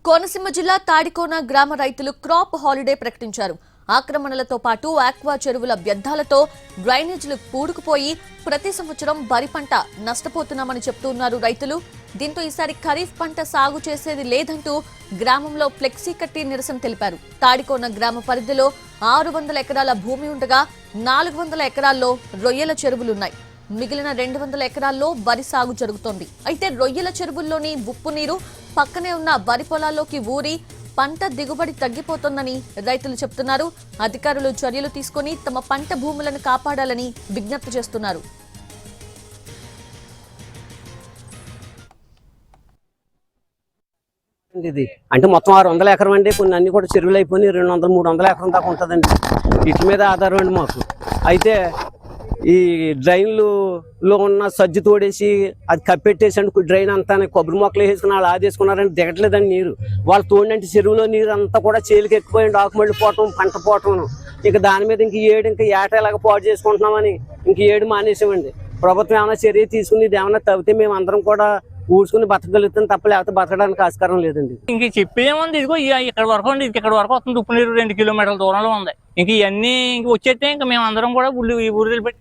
కోనసీమ జిల్లా తాడికోన గ్రామ రైతులు క్రాప్ హాలిడే ప్రకటించారు. ఆక్రమణలతో పాటు ఆక్వా చెరువుల వ్యర్థాలతో డ్రైనేజీలు పూడుకుపోయి ప్రతి సంవత్సరం వరి పంట నష్టపోతున్నామని చెప్తున్నారు రైతులు. దీంతో ఈసారి ఖరీఫ్ పంట సాగు చేసేది లేదంటూ గ్రామంలో ఫ్లెక్సీ కట్టి నిరసన తెలిపారు. తాడికోన గ్రామ పరిధిలో 600 ఎకరాల భూమి ఉండగా 400 ఎకరాల్లో రొయ్యల చెరువులున్నాయి. మిగిలిన 200 ఎకరాల్లో వరి సాగు జరుగుతోంది. అయితే రొయ్యల చెరువుల్లోని ఉప్పు నీరు పక్కనే ఉన్న వరి పొలాల్లోకి ఊరి పంట దిగుబడి తగ్గిపోతోందని రైతులు చెప్తున్నారు. అధికారులు చర్యలు తీసుకుని తమ పంట భూములను కాపాడాలని విజ్ఞప్తి చేస్తున్నారు. ఇది అంటే మొత్తం 600 ఎకరం అండి. కొన్ని అన్ని కూడా చెరువులు అయిపోయి 200-300 ఎకరం దాకా ఉంటుందండి. వీటి మీద ఆధారం అండి మాకు. అయితే ఈ డ్రైన్లో ఉన్న సజ్జు తోడేసి అది కప్పెట్టేసి డ్రైన్ అంతా కొబ్బరి మొక్కలు వేసుకుని వాళ్ళు ఆదేసుకున్నారని దిగట్లేదండి నీరు. వాళ్ళు తోడినంటే చెరువులో నీరు అంతా కూడా చేలికి ఎక్కిపోయింది. ఆకుమళ్ళి పోవటం, పంట పోవటం. ఇక దాని మీద ఇంకా ఏటలాగా పాడు చేసుకుంటున్నామని ఏడు మానేసామండి. ప్రభుత్వం ఏమైనా చర్య తీసుకుని ఇది ఏమైనా తవ్వితే మేము అందరం కూడా ఊడ్చుకుని బతకగలుగుతాం తప్ప లేకపోతే బతకడానికి ఆస్కారం లేదండి. ఇంక చెప్పేముంది, ఇదిగో ఇక్కడ వరకు ఉంది, ఇక్కడ వరకు వస్తుంది. ఉప్పు నీరు 2 కిలోమీటర్ల దూరంలో ఉంది. ఇంక ఇవన్నీ ఇంక వచ్చేస్తే ఇంకా మేము అందరం కూడా ఊరు పెట్టి